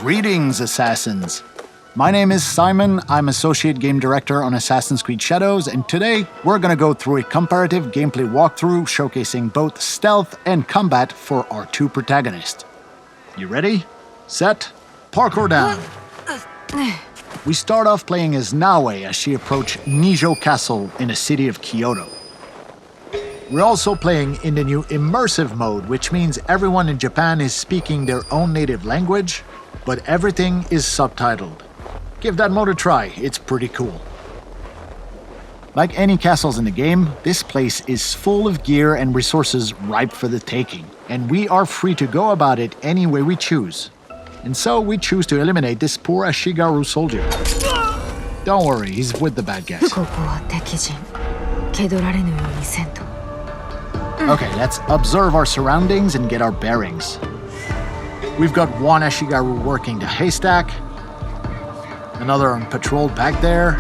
Greetings, Assassins! My name is Simon, I'm Associate Game Director on Assassin's Creed Shadows, and today we're gonna go through a comparative gameplay walkthrough showcasing both stealth and combat for our two protagonists. You ready? Set? Parkour down! We start off playing as Naoe as she approaches Nijo Castle in the city of Kyoto. We're also playing in the new immersive mode, which means everyone in Japan is speaking their own native language, but everything is subtitled. Give that mode a try, it's pretty cool. Like any castles in the game, this place is full of gear and resources ripe for the taking, and we are free to go about it any way we choose. And so we choose to eliminate this poor Ashigaru soldier. Don't worry, he's with the bad guys. Okay, let's observe our surroundings and get our bearings. We've got one Ashigaru working the haystack, another on patrol back there,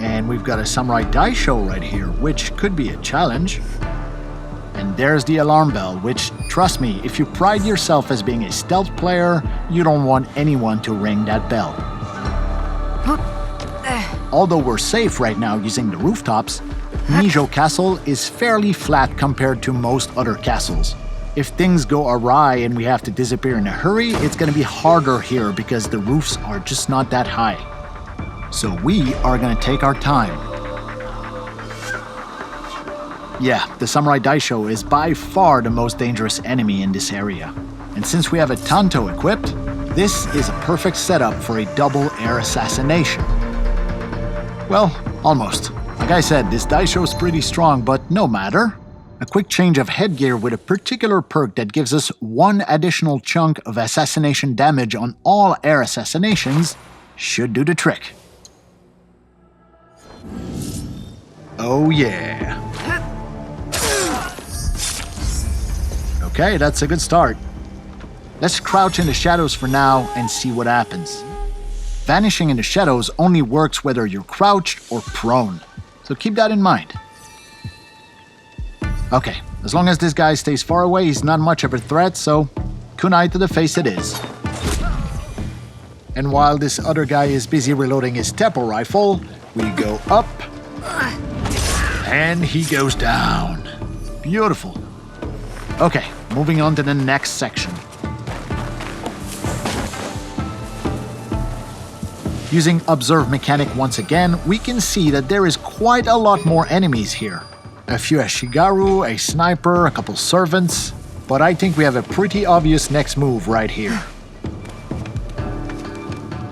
and we've got a samurai daisho right here, which could be a challenge. And there's the alarm bell, which, trust me, if you pride yourself as being a stealth player, you don't want anyone to ring that bell. Although we're safe right now using the rooftops, Nijo Castle is fairly flat compared to most other castles. If things go awry and we have to disappear in a hurry, it's gonna be harder here because the roofs are just not that high. So we are gonna take our time. Yeah, the samurai daisho is by far the most dangerous enemy in this area. And since we have a tanto equipped, this is a perfect setup for a double air assassination. Well, almost. Like I said, this daisho is pretty strong, but no matter. A quick change of headgear with a particular perk that gives us one additional chunk of assassination damage on all air assassinations should do the trick. Oh yeah. Okay, that's a good start. Let's crouch in the shadows for now and see what happens. Vanishing in the shadows only works whether you're crouched or prone, so keep that in mind. Okay, as long as this guy stays far away, he's not much of a threat, so kunai to the face it is. And while this other guy is busy reloading his tempo rifle, we go up, and he goes down. Beautiful. Okay, moving on to the next section. Using Observe Mechanic once again, we can see that there is quite a lot more enemies here. A few Ashigaru, a sniper, a couple servants, but I think we have a pretty obvious next move right here.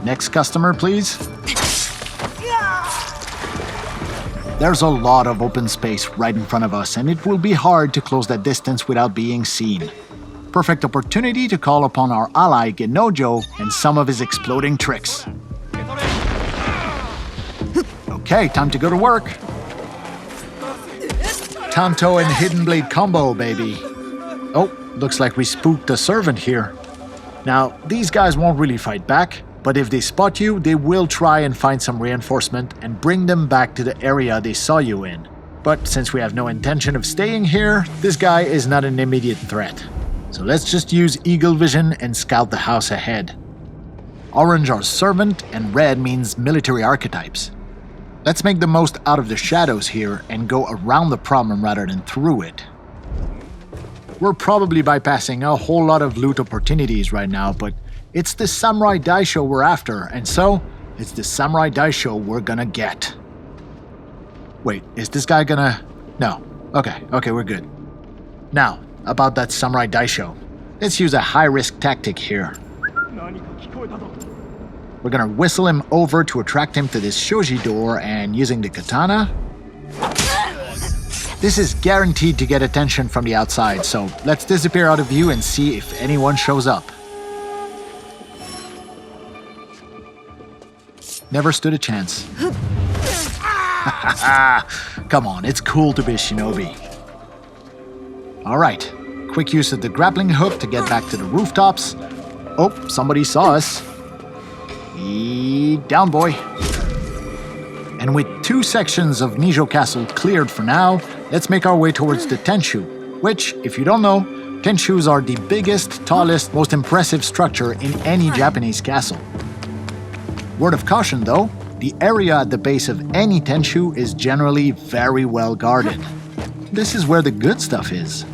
Next customer, please. There's a lot of open space right in front of us, and it will be hard to close that distance without being seen. Perfect opportunity to call upon our ally Genojo and some of his exploding tricks. Okay, time to go to work. Tanto and Hidden Blade combo, baby. Oh, looks like we spooked a servant here. Now, these guys won't really fight back, but if they spot you, they will try and find some reinforcement and bring them back to the area they saw you in. But since we have no intention of staying here, this guy is not an immediate threat. So let's just use Eagle Vision and scout the house ahead. Orange are servant and red means military archetypes. Let's make the most out of the shadows here and go around the problem rather than through it. We're probably bypassing a whole lot of loot opportunities right now, but it's the samurai daisho we're after, and so it's the samurai daisho we're gonna get. Wait, is this guy gonna... No. Okay, we're good. Now, about that samurai daisho. Let's use a high-risk tactic here. We're gonna whistle him over to attract him to this shoji door, and using the katana... This is guaranteed to get attention from the outside, so let's disappear out of view and see if anyone shows up. Never stood a chance. Come on, it's cool to be a shinobi. Alright, quick use of the grappling hook to get back to the rooftops. Oh, somebody saw us. Down, boy. And with two sections of Nijo Castle cleared for now, let's make our way towards the Tenshu, which, if you don't know, Tenshus are the biggest, tallest, most impressive structure in any Japanese castle. Word of caution though, the area at the base of any tenshu is generally very well guarded. This is where the good stuff is.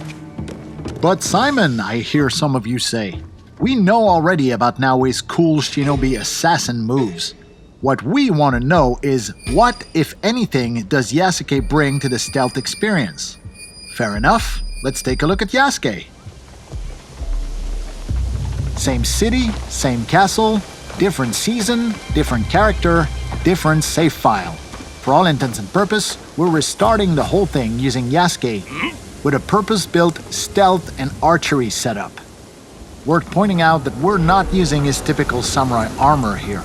But Simon, I hear some of you say, we know already about Naoe's cool shinobi assassin moves. What we want to know is what, if anything, does Yasuke bring to the stealth experience? Fair enough, let's take a look at Yasuke. Same city, same castle, different season, different character, different save file. For all intents and purpose, we're restarting the whole thing using Yasuke with a purpose-built stealth and archery setup. Worth pointing out that we're not using his typical samurai armor here.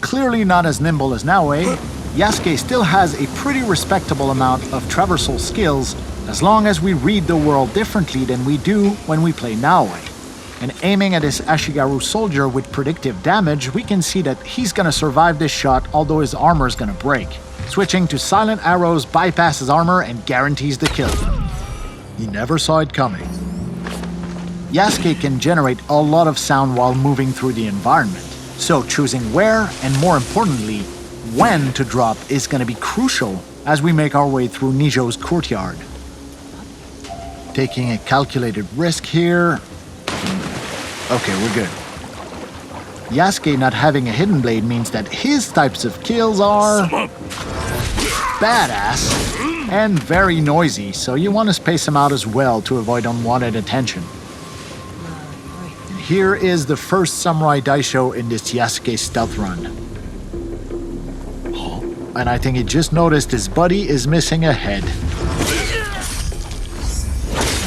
Clearly not as nimble as Naoe, Yasuke still has a pretty respectable amount of traversal skills as long as we read the world differently than we do when we play Naoe. And aiming at his Ashigaru soldier with predictive damage, we can see that he's gonna survive this shot although his armor is gonna break. Switching to silent arrows bypasses armor and guarantees the kill. He never saw it coming. Yasuke can generate a lot of sound while moving through the environment, so choosing where and more importantly, when to drop is gonna be crucial as we make our way through Nijo's courtyard. Taking a calculated risk here. Okay, we're good. Yasuke not having a hidden blade means that his types of kills are badass and very noisy, so you want to space him out as well to avoid unwanted attention. Here is the first samurai daisho in this Yasuke stealth run. And I think he just noticed his buddy is missing a head.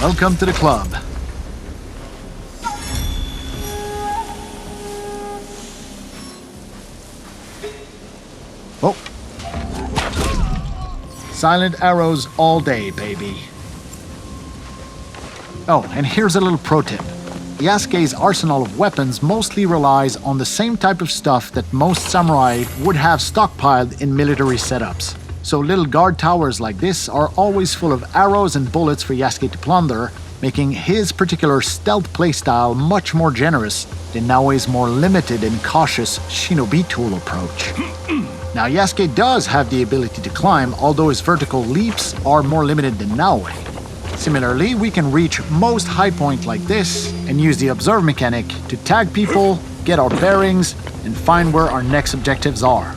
Welcome to the club. Oh. Silent arrows all day, baby. Oh, and here's a little pro tip. Yasuke's arsenal of weapons mostly relies on the same type of stuff that most samurai would have stockpiled in military setups. So little guard towers like this are always full of arrows and bullets for Yasuke to plunder, making his particular stealth playstyle much more generous than Naoe's more limited and cautious shinobi tool approach. Now Yasuke does have the ability to climb, although his vertical leaps are more limited than Naoe. Similarly, we can reach most high point like this and use the observe mechanic to tag people, get our bearings, and find where our next objectives are.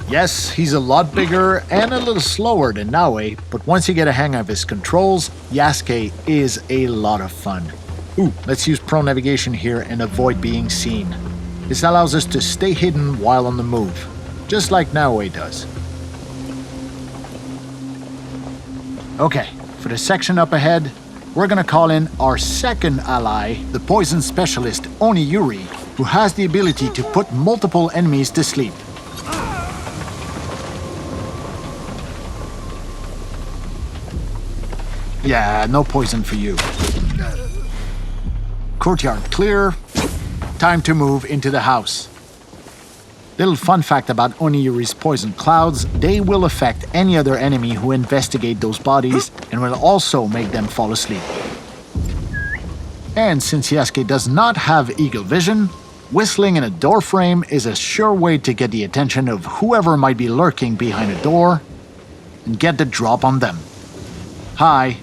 Yes, he's a lot bigger and a little slower than Naoe, but once you get a hang of his controls, Yasuke is a lot of fun. Ooh, let's use pro navigation here and avoid being seen. This allows us to stay hidden while on the move, just like Naoe does. Okay, for the section up ahead, we're gonna call in our second ally, the poison specialist Oniyuri, who has the ability to put multiple enemies to sleep. Yeah, no poison for you. Courtyard clear. Time to move into the house. Little fun fact about Oniyuri's poison clouds, they will affect any other enemy who investigate those bodies and will also make them fall asleep. And since Yasuke does not have eagle vision, whistling in a door frame is a sure way to get the attention of whoever might be lurking behind a door and get the drop on them. Hi.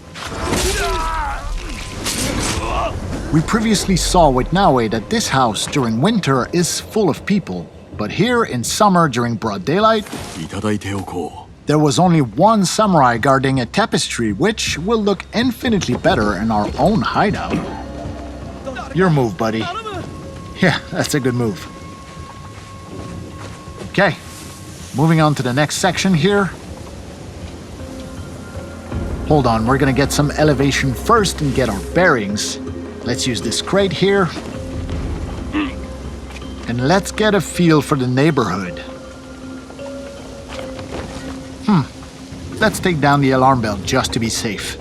We previously saw with Naoe that this house during winter is full of people, but here in summer during broad daylight, there was only one samurai guarding a tapestry, which will look infinitely better in our own hideout. Your move, buddy. Yeah, that's a good move. Okay, moving on to the next section here. Hold on, we're gonna get some elevation first and get our bearings. Let's use this crate here. And let's get a feel for the neighborhood. Let's take down the alarm bell just to be safe.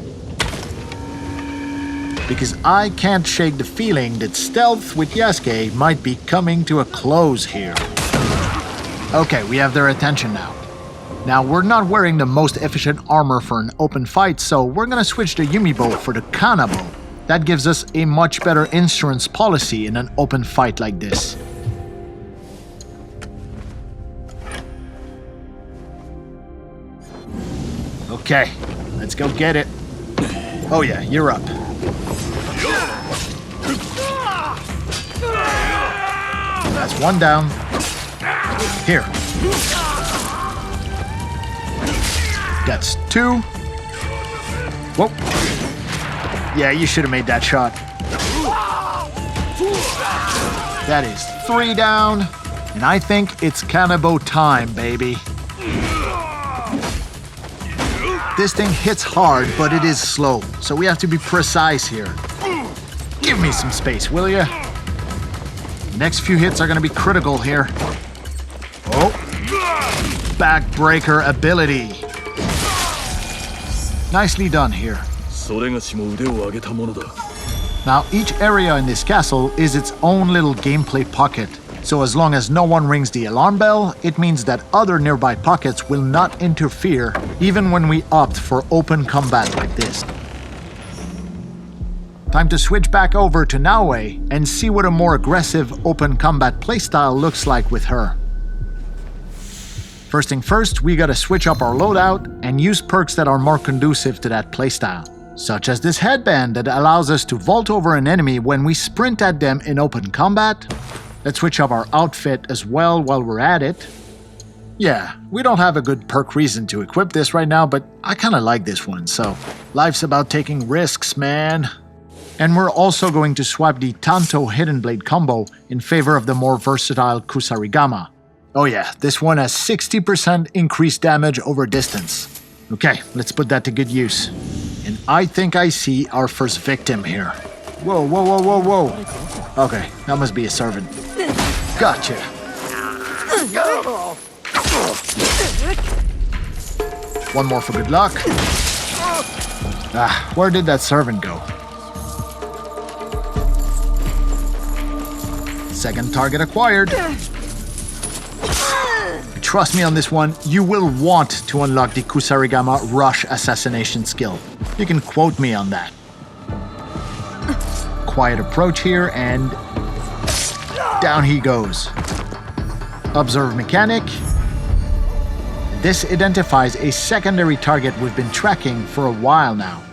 Because I can't shake the feeling that stealth with Yasuke might be coming to a close here. Okay, we have their attention now. Now, we're not wearing the most efficient armor for an open fight, so we're gonna switch the Yumi bow for the Kana bow. That gives us a much better insurance policy in an open fight like this. Okay, let's go get it. Oh yeah, you're up. That's one down. Here. That's two. Whoa. Yeah, you should have made that shot. That is three down. And I think it's Kanabo time, baby. This thing hits hard, but it is slow, so we have to be precise here. Give me some space, will ya? The next few hits are gonna be critical here. Oh. Backbreaker ability. Nicely done here. Now, each area in this castle is its own little gameplay pocket. So as long as no one rings the alarm bell, it means that other nearby pockets will not interfere, even when we opt for open combat like this. Time to switch back over to Naoe and see what a more aggressive open combat playstyle looks like with her. First thing first, we gotta switch up our loadout and use perks that are more conducive to that playstyle, such as this headband that allows us to vault over an enemy when we sprint at them in open combat. Let's switch up our outfit as well while we're at it. Yeah, we don't have a good perk reason to equip this right now, but I kinda like this one, so life's about taking risks, man. And we're also going to swap the Tanto Hidden Blade combo in favor of the more versatile Kusarigama. Oh yeah, this one has 60% increased damage over distance. Okay, let's put that to good use. And I think I see our first victim here. Whoa, whoa, whoa, whoa, whoa. Okay, that must be a servant. Gotcha. One more for good luck. Ah, where did that servant go? Second target acquired. Trust me on this one, you will want to unlock the Kusarigama Rush Assassination skill. You can quote me on that. Quiet approach here, and down he goes. Observe mechanic. This identifies a secondary target we've been tracking for a while now.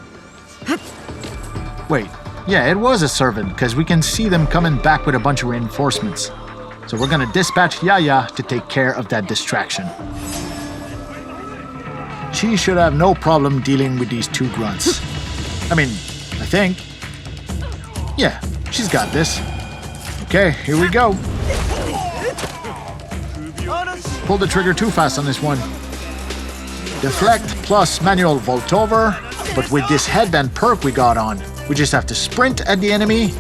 Wait, yeah, it was a servant, because we can see them coming back with a bunch of reinforcements. So we're gonna dispatch Yaya to take care of that distraction. She should have no problem dealing with these two grunts. I mean, I think. Yeah, she's got this. Okay, here we go. Pull the trigger too fast on this one. Deflect plus manual vault over, but with this headband perk we got on, we just have to sprint at the enemy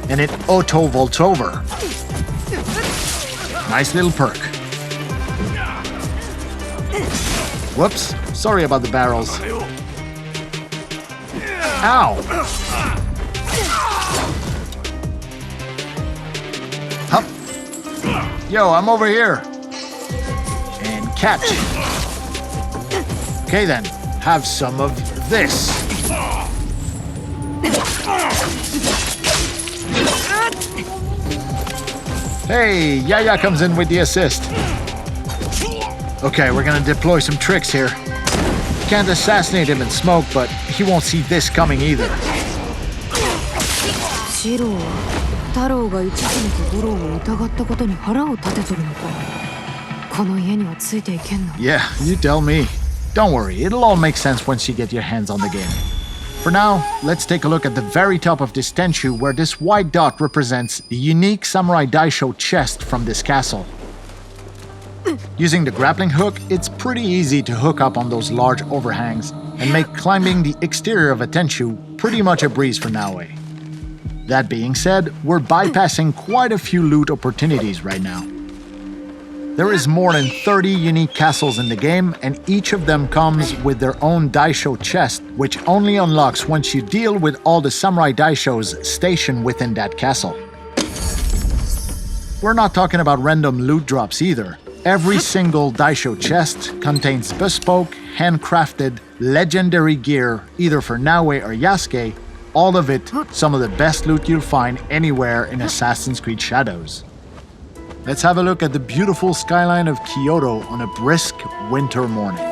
and it auto vaults over. Nice little perk. Whoops, sorry about the barrels. Ow! Hup. Yo, I'm over here. And catch. Okay then, have some of this. Hey, Yaya comes in with the assist. Okay, we're gonna deploy some tricks here. Can't assassinate him in smoke, but he won't see this coming either. Yeah, you tell me. Don't worry, it'll all make sense once you get your hands on the game. For now, let's take a look at the very top of this Tenchu where this white dot represents the unique Samurai Daisho chest from this castle. Using the grappling hook, it's pretty easy to hook up on those large overhangs and make climbing the exterior of a Tenchu pretty much a breeze for Naoe. That being said, we're bypassing quite a few loot opportunities right now. There is more than 30 unique castles in the game, and each of them comes with their own Daisho chest, which only unlocks once you deal with all the Samurai Daishos stationed within that castle. We're not talking about random loot drops either. Every single daisho chest contains bespoke, handcrafted, legendary gear, either for Naoe or Yasuke, all of it some of the best loot you'll find anywhere in Assassin's Creed Shadows. Let's have a look at the beautiful skyline of Kyoto on a brisk winter morning.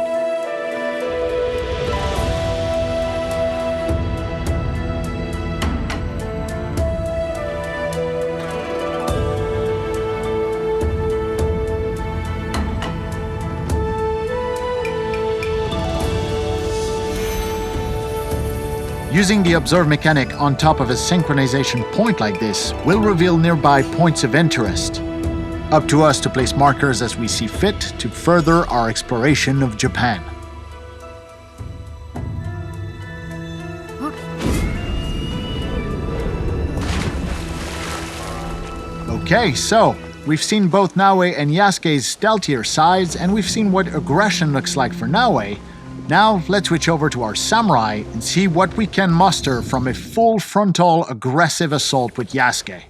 Using the observe mechanic on top of a synchronization point like this will reveal nearby points of interest. Up to us to place markers as we see fit to further our exploration of Japan. Okay, so we've seen both Naoe and Yasuke's stealthier sides, and we've seen what aggression looks like for Naoe. Now, let's switch over to our samurai and see what we can muster from a full frontal aggressive assault with Yasuke.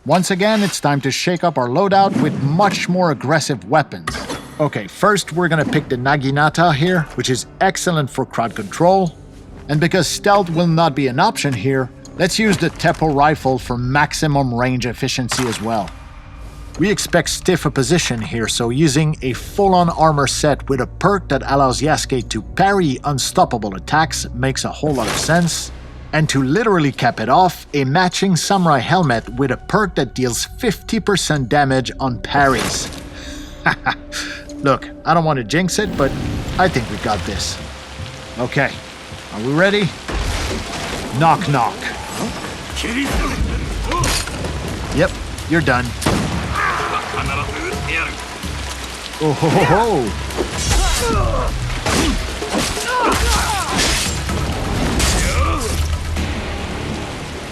Once again, it's time to shake up our loadout with much more aggressive weapons. Okay, first we're gonna pick the Naginata here, which is excellent for crowd control. And because stealth will not be an option here, let's use the Teppo rifle for maximum range efficiency as well. We expect stiff opposition here, so using a full-on armor set with a perk that allows Yasuke to parry unstoppable attacks makes a whole lot of sense. And to literally cap it off, a matching samurai helmet with a perk that deals 50% damage on parries. Look, I don't want to jinx it, but I think we got this. Okay, are we ready? Knock knock. Yep, you're done. Oh ho ho ho!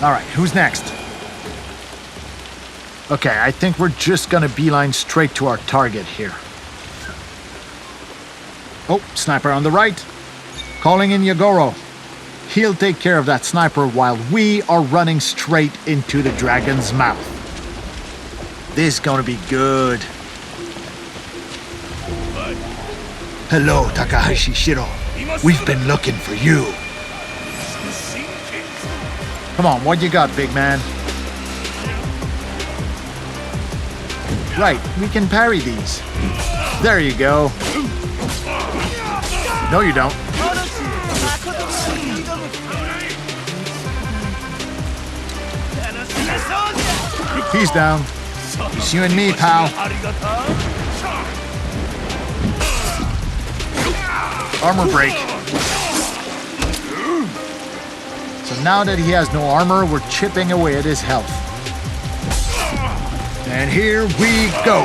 Alright, who's next? Okay, I think we're just gonna beeline straight to our target here. Oh, sniper on the right. Calling in Yagoro. He'll take care of that sniper while we are running straight into the dragon's mouth. This is gonna be good. Hello, Takahashi Shiro. We've been looking for you. Come on, what you got, big man? Right, we can parry these. There you go. No, you don't. He's down. It's you and me, pal. Armor break. So now that he has no armor, we're chipping away at his health. And here we go.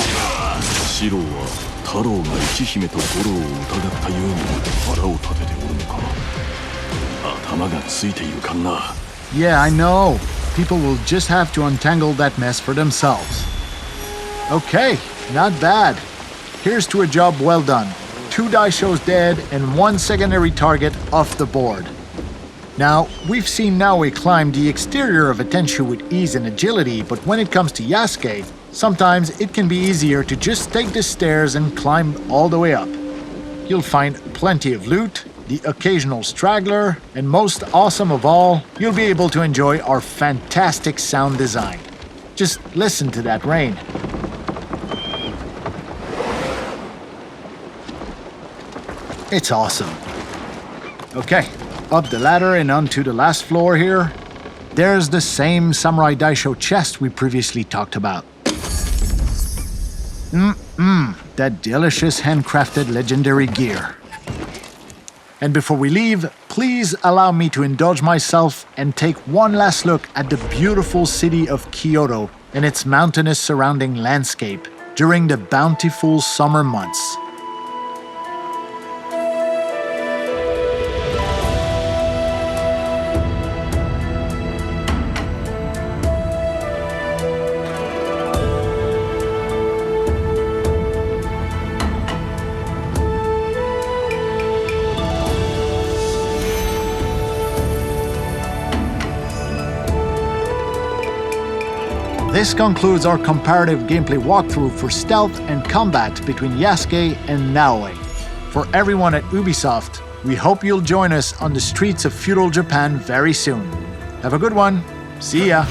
Yeah, I know. People will just have to untangle that mess for themselves. Okay, not bad. Here's to a job well done. 2 daishos dead and 1 secondary target off the board. Now, we've seen Naoe climb the exterior of a Tenshu with ease and agility, but when it comes to Yasuke, sometimes it can be easier to just take the stairs and climb all the way up. You'll find plenty of loot, the occasional straggler, and most awesome of all, you'll be able to enjoy our fantastic sound design. Just listen to that rain. It's awesome. Okay, up the ladder and onto the last floor here. There's the same Samurai Daisho chest we previously talked about. That delicious handcrafted legendary gear. And before we leave, please allow me to indulge myself and take one last look at the beautiful city of Kyoto and its mountainous surrounding landscape during the bountiful summer months. This concludes our comparative gameplay walkthrough for stealth and combat between Yasuke and Naoe. For everyone at Ubisoft, we hope you'll join us on the streets of feudal Japan very soon. Have a good one. See ya!